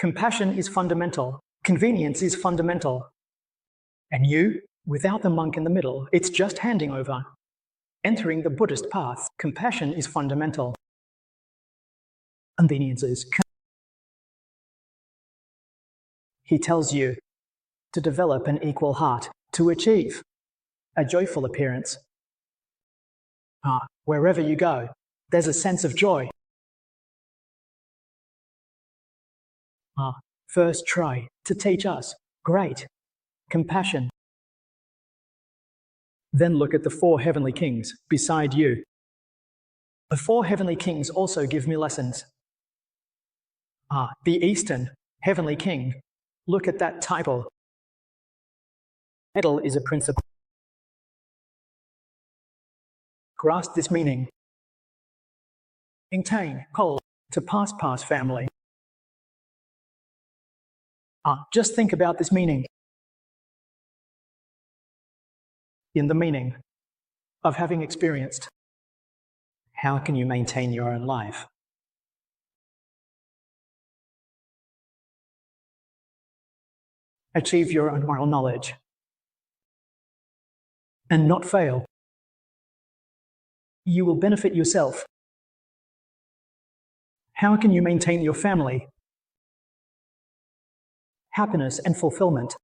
Compassion is fundamental. Convenience is fundamental. And you, without the monk in the middle, it's just handing over. Entering the Buddhist path, compassion is fundamental. Conveniences. He tells you to develop an equal heart, to achieve a joyful appearance. Wherever you go, there's a sense of joy. First try to teach us great compassion. Then look at the 4 heavenly kings beside you. The 4 heavenly kings also give me lessons. The Eastern heavenly king, look at that title. Title is a principle. Grasp this meaning. Maintain, call, to pass family. Just think about this meaning. In the meaning of having experienced, how can you maintain your own life? Achieve your own moral knowledge and not fail. You will benefit yourself. How can you maintain your family? Happiness and fulfillment.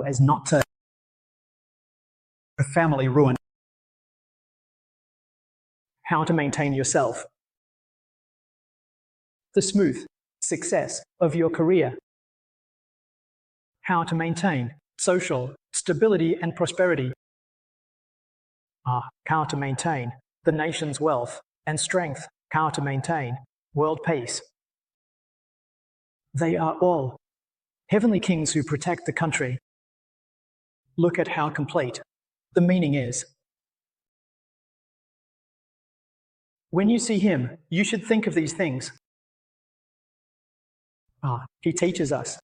As not to a family ruin. How to maintain yourself. The smooth success of your career. How to maintain social stability and prosperity. How to maintain the nation's wealth and strength. How to maintain world peace. They are all heavenly kings who protect the country. Look at how complete the meaning is. When you see him, you should think of these things. He teaches us.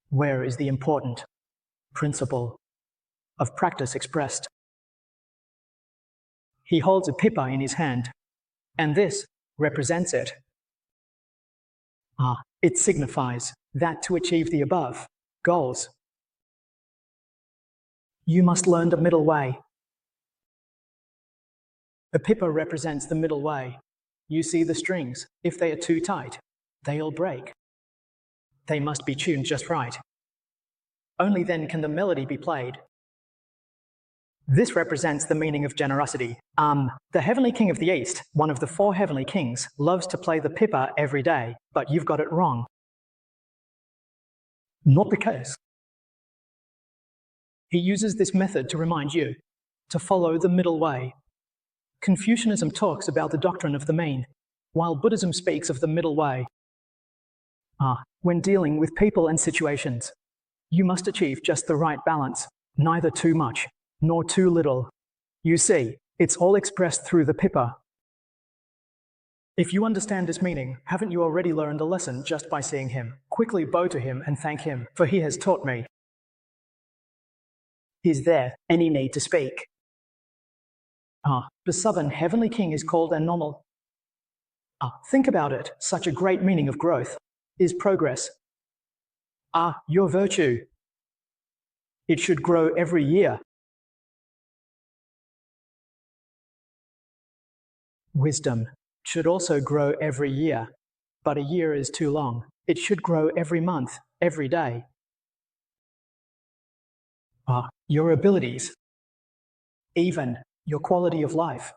Where is the important principle of practice expressed? He holds a pipa in his hand, and this represents it. It signifies that to achieve the above goals, you must learn the middle way. The pipa represents the middle way. You see the strings. If they are too tight, they'll break. They must be tuned just right. Only then can the melody be played. This represents the meaning of generosity. The heavenly king of the East, one of the 4 heavenly kings, loves to play the pipa every day, but you've got it wrong. Not the case. He uses this method to remind you to follow the middle way. Confucianism talks about the doctrine of the mean, while Buddhism speaks of the middle way. When dealing with people and situations, you must achieve just the right balance, neither too much nor too little. You see, it's all expressed through the pipa. If you understand this meaning, haven't you already learned a lesson just by seeing him? Quickly bow to him and thank him, for he has taught me. He's there, any need to speak. The southern heavenly king is called a normal. Think about it, such a great meaning of growth is progress. Your virtue. It should grow every year. Wisdom should also grow every year, but a year is too long. It should grow every month, every day. Your abilities, even your quality of life,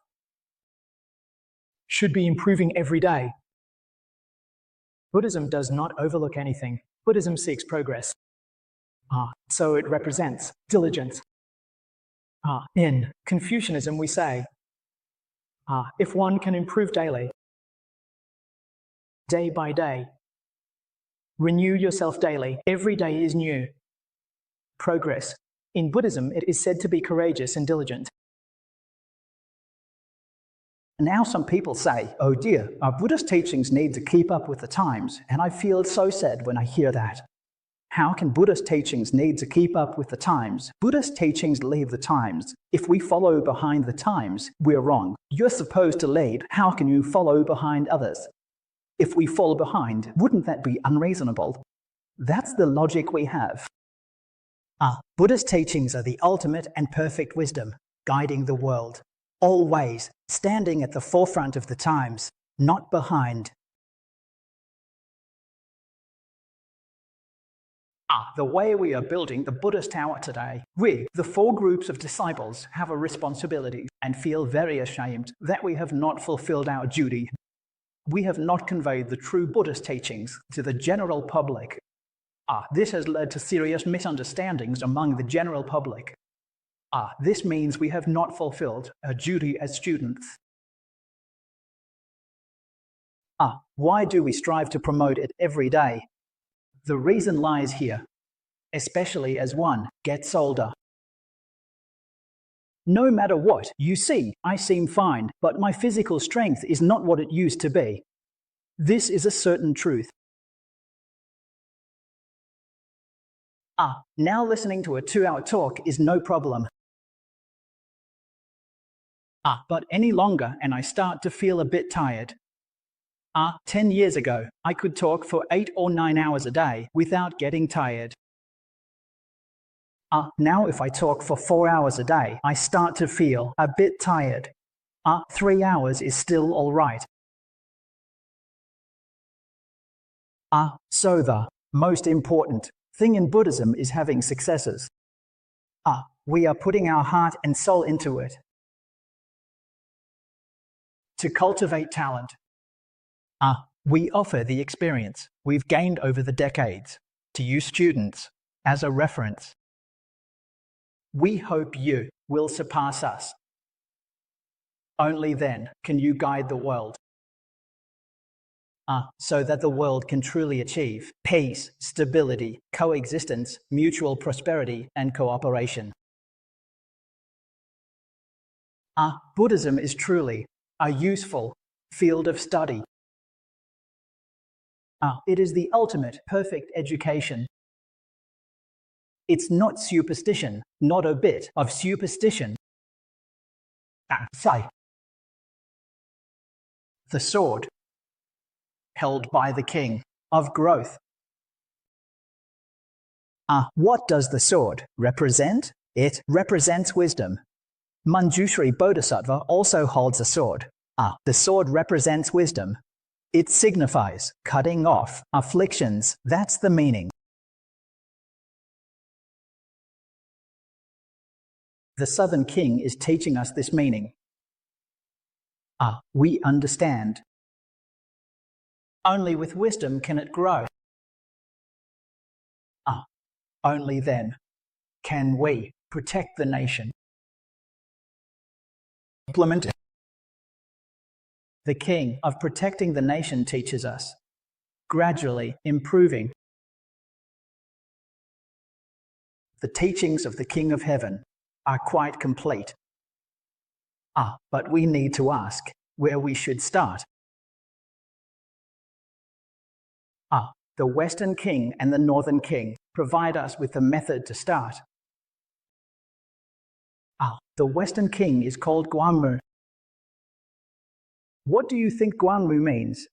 should be improving every day. Buddhism does not overlook anything. Buddhism seeks progress. So it represents diligence. In Confucianism, we say, if one can improve daily, day by day, renew yourself daily, every day is new. Progress. In Buddhism, it is said to be courageous and diligent. Now some people say, oh dear, our Buddhist teachings need to keep up with the times, and I feel so sad when I hear that. How can Buddhist teachings need to keep up with the times? Buddhist teachings lead the times. If we follow behind the times, we're wrong. You're supposed to lead. How can you follow behind others? If we fall behind, wouldn't that be unreasonable? That's the logic we have. Buddhist teachings are the ultimate and perfect wisdom, guiding the world. Always standing at the forefront of the times, not behind. The way we are building the Buddhist tower today, we, the 4 groups of disciples, have a responsibility and feel very ashamed that we have not fulfilled our duty. We have not conveyed the true Buddhist teachings to the general public. This has led to serious misunderstandings among the general public. This means we have not fulfilled our duty as students. Why do we strive to promote it every day? The reason lies here, especially as one gets older. No matter what, you see, I seem fine, but my physical strength is not what it used to be. This is a certain truth. Now listening to a 2-hour talk is no problem. But any longer and I start to feel a bit tired. 10 years ago, I could talk for 8 or 9 hours a day without getting tired. Now if I talk for 4 hours a day, I start to feel a bit tired. 3 hours is still all right. So the most important thing in Buddhism is having successes. We are putting our heart and soul into it. To cultivate talent. We offer the experience we've gained over the decades to you students as a reference. We hope you will surpass us. Only then can you guide the world. So that the world can truly achieve peace, stability, coexistence, mutual prosperity, and cooperation. Buddhism is truly a useful field of study. It is the ultimate perfect education. It's not superstition, not a bit of superstition. Say, the sword held by the king of growth. What does the sword represent? It represents wisdom. Manjushri Bodhisattva also holds a sword. The sword represents wisdom. It signifies cutting off afflictions. That's the meaning. The Southern King is teaching us this meaning. We understand. Only with wisdom can it grow. Only then can we protect the nation. Implement it. The King of protecting the nation teaches us, gradually improving. The teachings of the King of Heaven are quite complete. But we need to ask where we should start. The Western King and the Northern King provide us with the method to start. The Western King is called Guanmu. What do you think Guanmu means?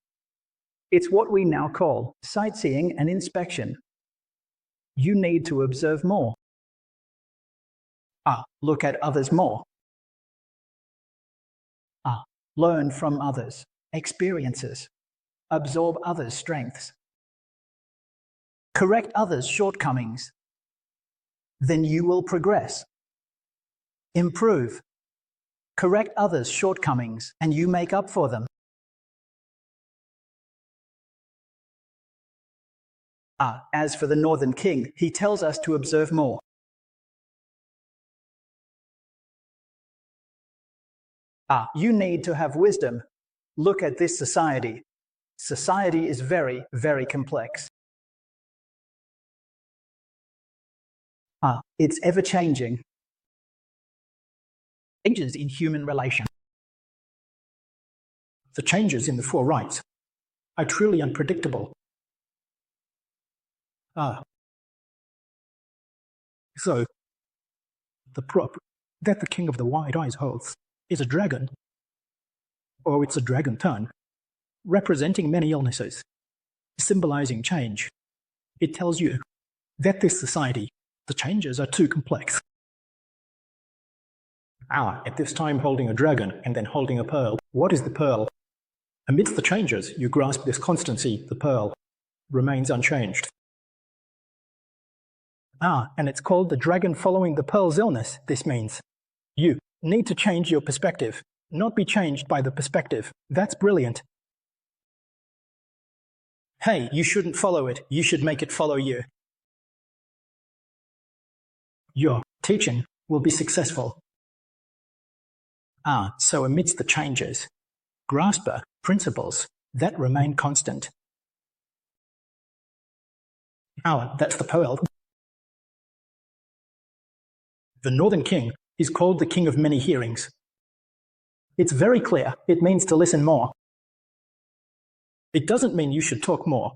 It's what we now call sightseeing and inspection. You need to observe more. Look at others more. Learn from others' experiences. Absorb others' strengths. Correct others' shortcomings. Then you will progress. Improve. Correct others' shortcomings, and you make up for them. As for the Northern King, he tells us to observe more. You need to have wisdom. Look at this society. Society is very, very complex. It's ever-changing. Changes in human relation. The changes in the 4 rights are truly unpredictable. So, the prop that the king of the wide eyes holds is a dragon, or it's a dragon turn, representing many illnesses, symbolizing change. It tells you that this society, the changes are too complex. At this time holding a dragon and then holding a pearl. What is the pearl? Amidst the changes, you grasp this constancy, the pearl remains unchanged. And it's called the dragon following the pearl's illness. This means you need to change your perspective, not be changed by the perspective. That's brilliant. Hey, you shouldn't follow it, you should make it follow you. Your teaching will be successful. So amidst the changes, grasp the principles that remain constant. That's the pearl. The Northern King is called the King of Many Hearings. It's very clear, it means to listen more. It doesn't mean you should talk more.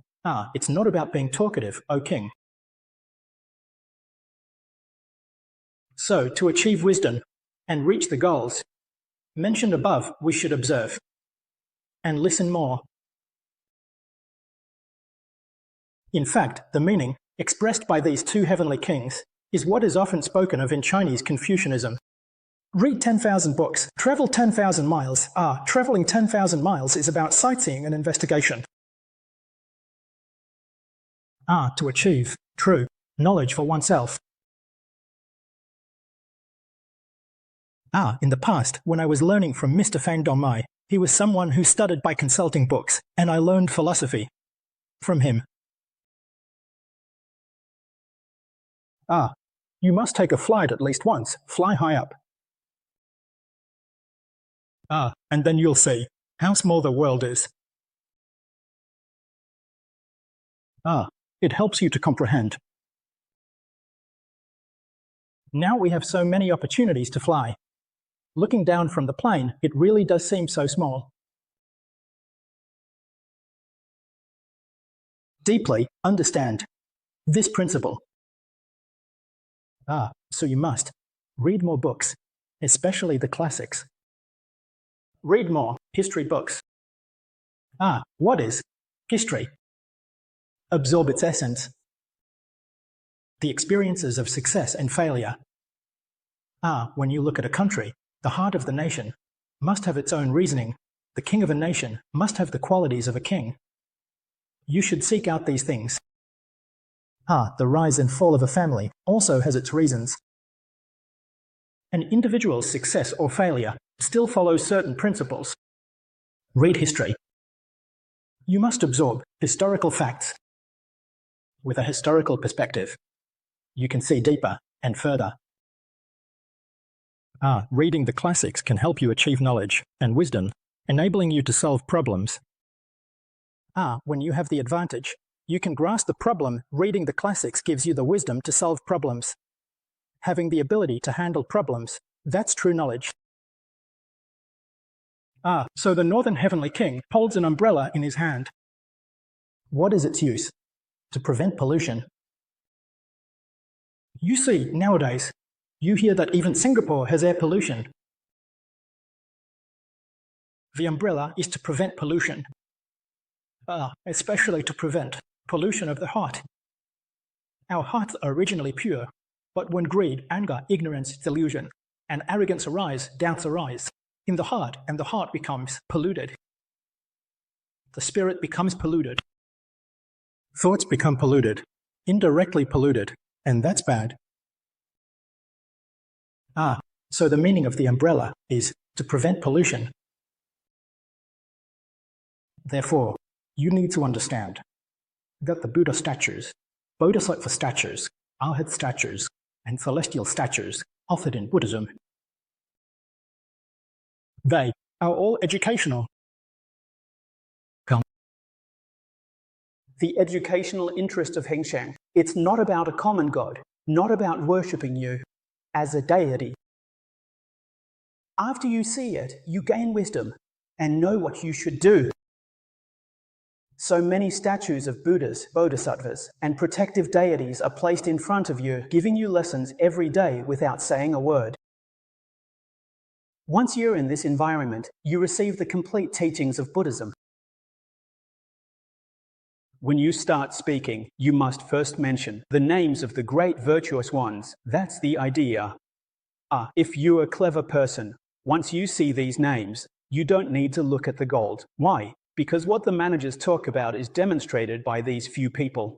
It's not about being talkative, O King. So, to achieve wisdom and reach the goals mentioned above, we should observe and listen more. In fact, the meaning expressed by these two heavenly kings is what is often spoken of in Chinese Confucianism. Read 10,000 books, travel 10,000 miles. Traveling 10,000 miles is about sightseeing and investigation. To achieve true knowledge for oneself. In the past, when I was learning from Mr. Fang Dongmai, he was someone who studied by consulting books, and I learned philosophy from him. You must take a flight at least once, fly high up. And then you'll see how small the world is. It helps you to comprehend. Now we have so many opportunities to fly. Looking down from the plane, it really does seem so small. Deeply understand this principle. So you must read more books, especially the classics. Read more history books. What is history? Absorb its essence. The experiences of success and failure. When you look at a country, the heart of the nation must have its own reasoning. The king of a nation must have the qualities of a king. You should seek out these things. The rise and fall of a family also has its reasons. An individual's success or failure still follows certain principles. Read history. You must absorb historical facts. With a historical perspective, you can see deeper and further. Reading the classics can help you achieve knowledge and wisdom, enabling you to solve problems. When you have the advantage, you can grasp the problem. Reading the classics gives you the wisdom to solve problems. Having the ability to handle problems, that's true knowledge. So the Northern Heavenly King holds an umbrella in his hand. What is its use? To prevent pollution. You see, nowadays, you hear that even Singapore has air pollution. The umbrella is to prevent pollution. Especially to prevent pollution of the heart. Our hearts are originally pure, but when greed, anger, ignorance, delusion, and arrogance arise, doubts arise in the heart, and the heart becomes polluted. The spirit becomes polluted. Thoughts become polluted, indirectly polluted, and that's bad. So the meaning of the umbrella is to prevent pollution. Therefore, you need to understand that the Buddha statues, Bodhisattva statues, Arhat statues, and celestial statues offered in Buddhism, they are all educational. The educational interest of Hengshang, it's not about a common God, not about worshipping you as a deity. After you see it, you gain wisdom and know what you should do. So many statues of Buddhas, bodhisattvas, and protective deities are placed in front of you, giving you lessons every day without saying a word. Once you're in this environment, you receive the complete teachings of Buddhism. When you start speaking, you must first mention the names of the great virtuous ones. That's the idea. If you're a clever person, once you see these names, you don't need to look at the gold. Why? Because what the managers talk about is demonstrated by these few people.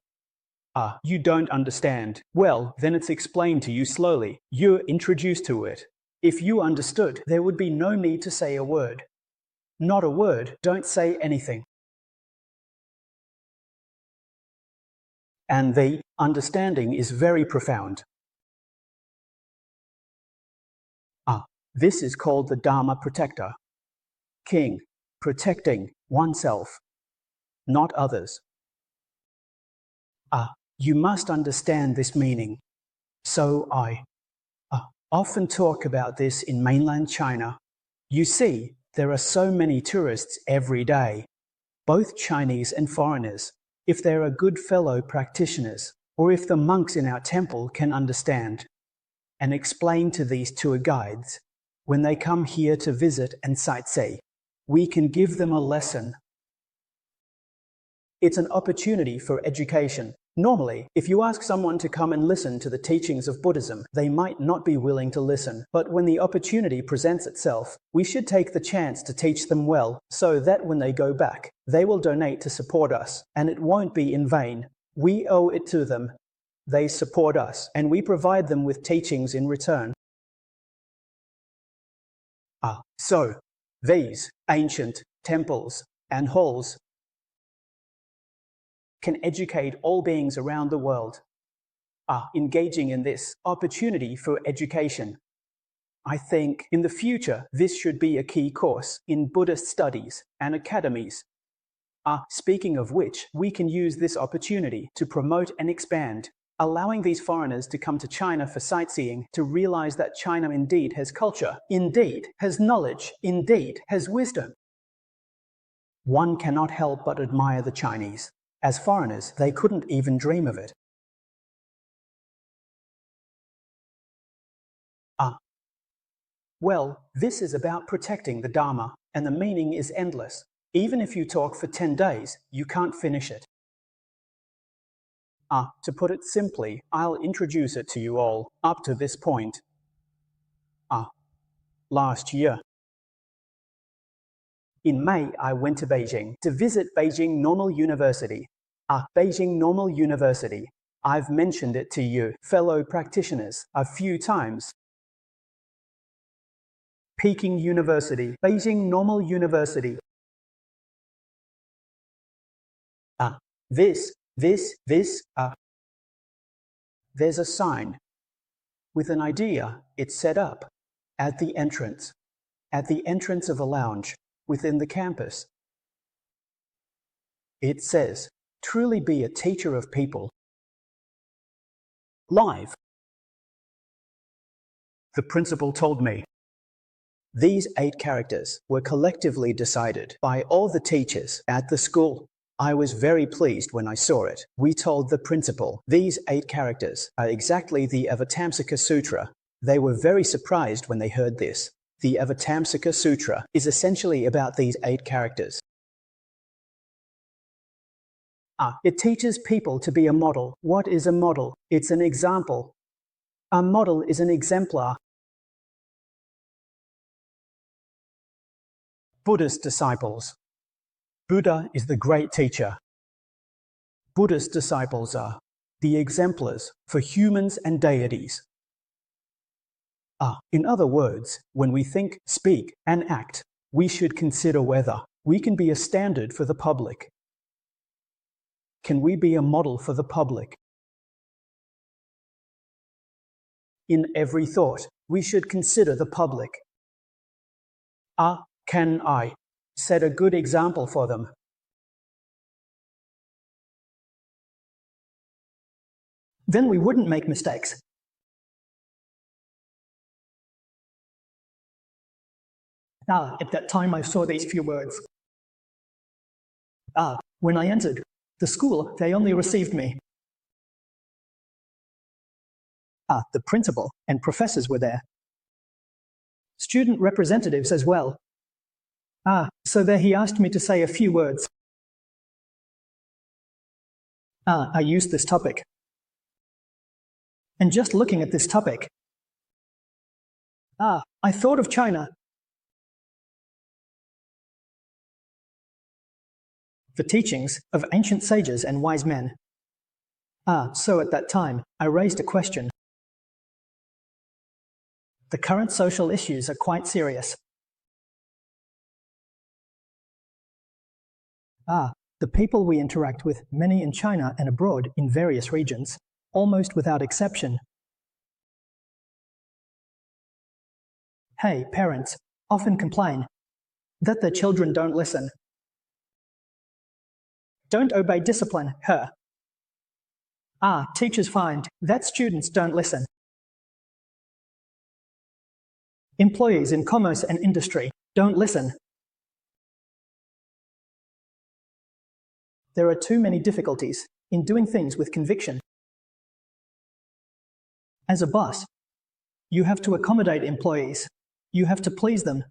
You don't understand. Well, then it's explained to you slowly. You're introduced to it. If you understood, there would be no need to say a word. Not a word, don't say anything. And the understanding is very profound. This is called the Dharma protector. King, protecting oneself, not others. You must understand this meaning. So I often talk about this in mainland China. You see, there are so many tourists every day, both Chinese and foreigners. If there are good fellow practitioners, or if the monks in our temple can understand and explain to these tour guides when they come here to visit and sightsee, we can give them a lesson. It's an opportunity for education. Normally, if you ask someone to come and listen to the teachings of Buddhism, they might not be willing to listen. But when the opportunity presents itself, we should take the chance to teach them well, so that when they go back, they will donate to support us, and it won't be in vain. We owe it to them. They support us, and we provide them with teachings in return. So, these ancient temples and halls can educate all beings around the world. Engaging in this opportunity for education. I think in the future this should be a key course in Buddhist studies and academies. Speaking of which, we can use this opportunity to promote and expand, allowing these foreigners to come to China for sightseeing, to realize that China indeed has culture, indeed has knowledge, indeed has wisdom. One cannot help but admire the Chinese. As foreigners, they couldn't even dream of it. Well, this is about protecting the Dharma, and the meaning is endless. Even if you talk for 10 days, you can't finish it. To put it simply, I'll introduce it to you all. Up to this point, last year, in May, I went to Beijing to visit Beijing Normal University. Beijing Normal University. I've mentioned it to you, fellow practitioners, a few times. Peking University, Beijing Normal University. There's a sign with an idea. It's set up at the entrance of a lounge within the campus. It says, "Truly be a teacher of people." Live. The principal told me. These 8 characters were collectively decided by all the teachers at the school. I was very pleased when I saw it. We told the principal, these 8 characters are exactly the Avatamsaka Sutra. They were very surprised when they heard this. The Avatamsaka Sutra is essentially about these 8 characters. It teaches people to be a model. What is a model? It's an example. A model is an exemplar. Buddhist disciples. Buddha is the great teacher. Buddhist disciples are the exemplars for humans and deities. In other words, when we think, speak, and act, we should consider whether we can be a standard for the public. Can we be a model for the public? In every thought, we should consider the public. Can I set a good example for them? Then we wouldn't make mistakes. At that time I saw these few words. When I entered the school, they only received me. The principal and professors were there. Student representatives as well. So there he asked me to say a few words. I used this topic. And just looking at this topic, I thought of China. The teachings of ancient sages and wise men. So at that time, I raised a question. The current social issues are quite serious. The people we interact with, many in China and abroad in various regions, almost without exception. Hey, parents often complain that their children don't listen. Don't obey discipline, her. Teachers find that students don't listen. Employees in commerce and industry don't listen. There are too many difficulties in doing things with conviction. As a boss, you have to accommodate employees. You have to please them.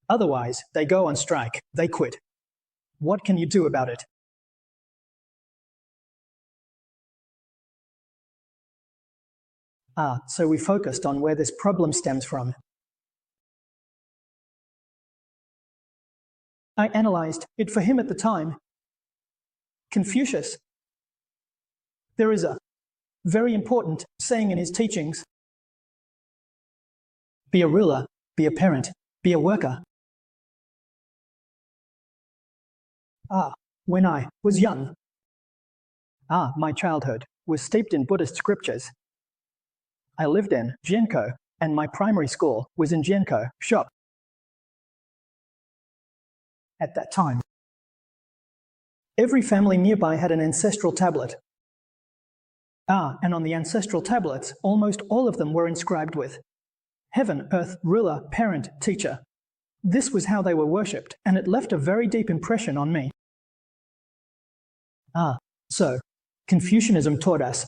Otherwise, they go on strike, they quit. What can you do about it? So we focused on where this problem stems from. I analyzed it for him at the time. Confucius. There is a very important saying in his teachings. Be a ruler, be a parent, be a worker. When I was young, my childhood was steeped in Buddhist scriptures. I lived in Jiankou, and my primary school was in Jiankou shop. At that time, every family nearby had an ancestral tablet. And on the ancestral tablets, almost all of them were inscribed with heaven, earth, ruler, parent, teacher. This was how they were worshipped, and it left a very deep impression on me. So Confucianism taught us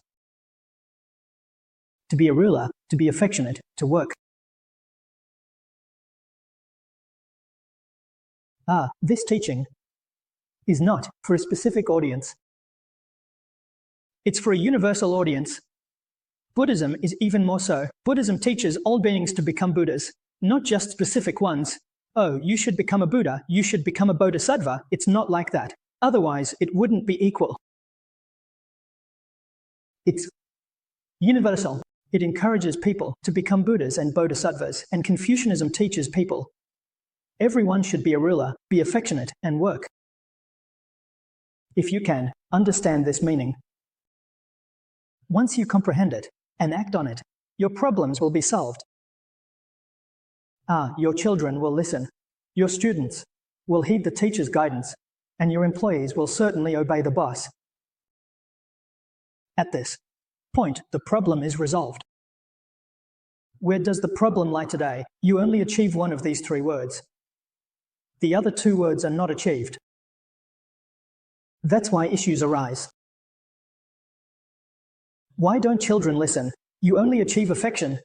to be a ruler, to be affectionate, to work. This teaching is not for a specific audience. It's for a universal audience. Buddhism is even more so. Buddhism teaches all beings to become Buddhas, not just specific ones. Oh, you should become a Buddha, you should become a Bodhisattva. It's not like that. Otherwise, it wouldn't be equal. It's universal. It encourages people to become Buddhas and Bodhisattvas, and Confucianism teaches people everyone should be a ruler, be affectionate, and work. If you can understand this meaning, once you comprehend it and act on it, your problems will be solved. Your children will listen. Your students will heed the teacher's guidance, and your employees will certainly obey the boss. At this point, the problem is resolved. Where does the problem lie today? You only achieve one of these three words. The other two words are not achieved. That's why issues arise. Why don't children listen? You only achieve affection.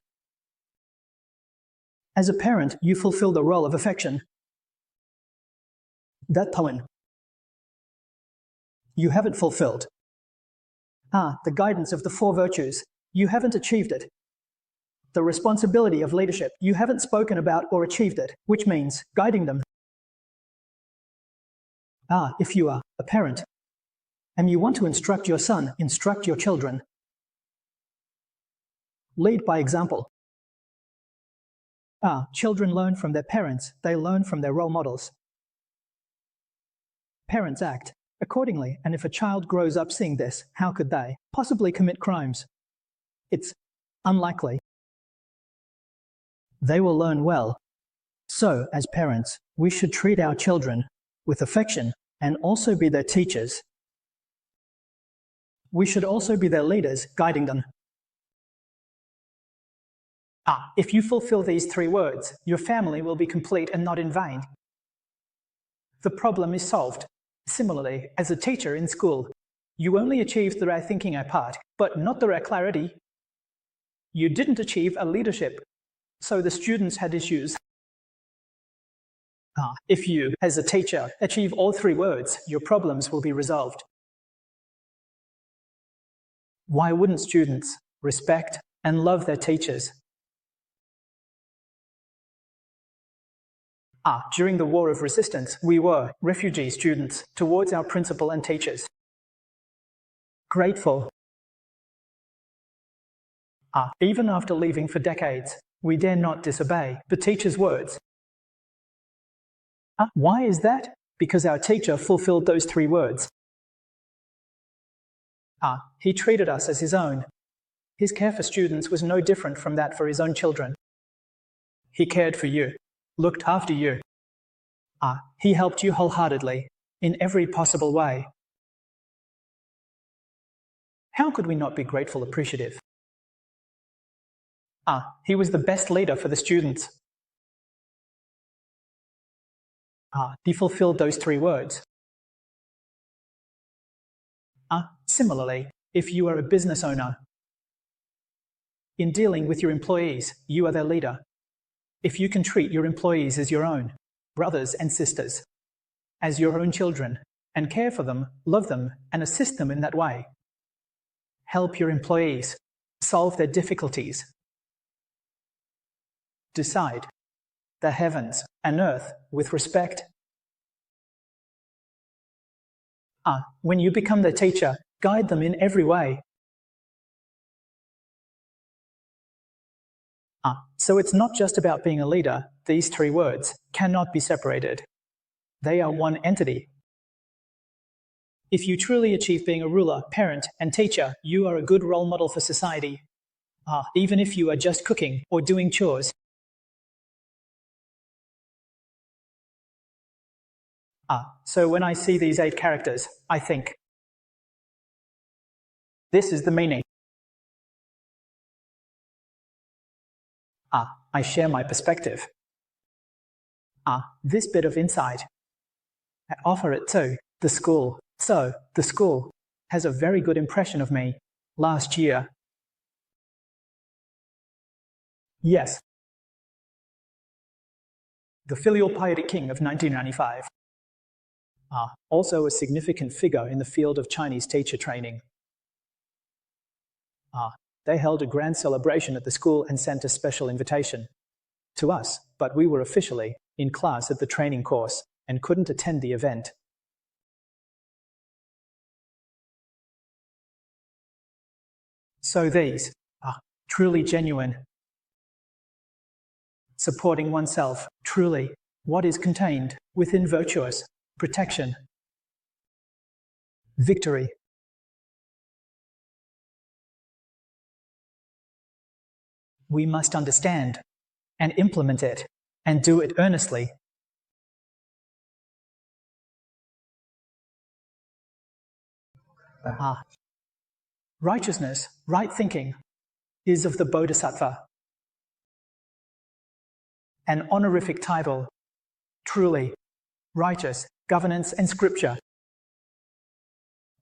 As a parent, you fulfill the role of affection. That poem you haven't fulfilled. The guidance of the four virtues, you haven't achieved it. The responsibility of leadership, you haven't spoken about or achieved it, which means guiding them. If you are a parent, and you want to instruct your son, instruct your children. Lead by example. Children learn from their parents, they learn from their role models. Parents act accordingly, and if a child grows up seeing this, how could they possibly commit crimes? It's unlikely. They will learn well. So, as parents, we should treat our children with affection and also be their teachers. We should also be their leaders, guiding them. If you fulfill these three words, your family will be complete and not in vain. The problem is solved. Similarly, as a teacher in school, you only achieved the right thinking part, but not the right clarity. You didn't achieve a leadership, so the students had issues. If you, as a teacher, achieve all three words, your problems will be resolved. Why wouldn't students respect and love their teachers? During the War of Resistance, we were refugee students towards our principal and teachers. Grateful. Even after leaving for decades, we dare not disobey the teacher's words. Why is that? Because our teacher fulfilled those three words. He treated us as his own. His care for students was no different from that for his own children. He cared for you, looked after you. He helped you wholeheartedly, in every possible way. How could we not be grateful, appreciative? He was the best leader for the students. He fulfilled those three words. Similarly, if you are a business owner, in dealing with your employees, you are their leader. If you can treat your employees as your own, brothers and sisters, as your own children, and care for them, love them, and assist them in that way, help your employees solve their difficulties, decide the heavens and earth with respect. When you become their teacher, guide them in every way. So it's not just about being a leader. These three words cannot be separated. They are one entity. If you truly achieve being a ruler, parent, and teacher, you are a good role model for society. Even if you are just cooking or doing chores. So when I see these 8 characters, I think, this is the meaning. I share my perspective. This bit of insight, I offer it to the school. So the school has a very good impression of me last year. Yes. The filial piety king of 1995. Also a significant figure in the field of Chinese teacher training. They held a grand celebration at the school and sent a special invitation to us, but we were officially in class at the training course and couldn't attend the event. So these are truly genuine, supporting oneself, truly what is contained within virtuous protection, victory. We must understand and implement it and do it earnestly. Righteousness, right thinking, is of the Bodhisattva. An honorific title, truly righteous governance and scripture.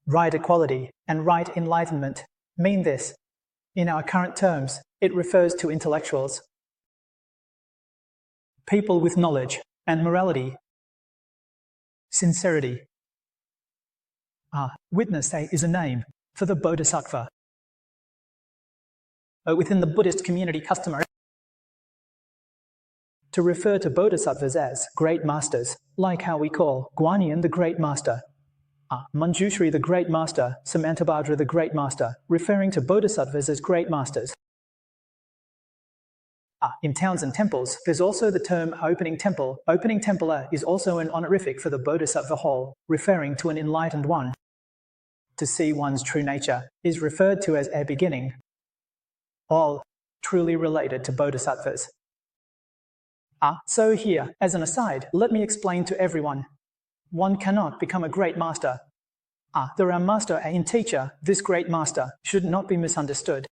Right equality and right enlightenment mean this. In our current terms, it refers to intellectuals, people with knowledge and morality, sincerity. Witness is a name for the Bodhisattva. Within the Buddhist community, customary to refer to bodhisattvas as great masters, like how we call Guanyin the Great Master, Manjushri the Great Master, Samantabhadra the Great Master, referring to bodhisattvas as great masters. In towns and temples, there's also the term opening temple. Opening temple is also an honorific for the bodhisattva hall, referring to an enlightened one. To see one's true nature is referred to as a beginning, all truly related to bodhisattvas. So here, as an aside, let me explain to everyone. One cannot become a great master. There are master and teacher. This great master should not be misunderstood.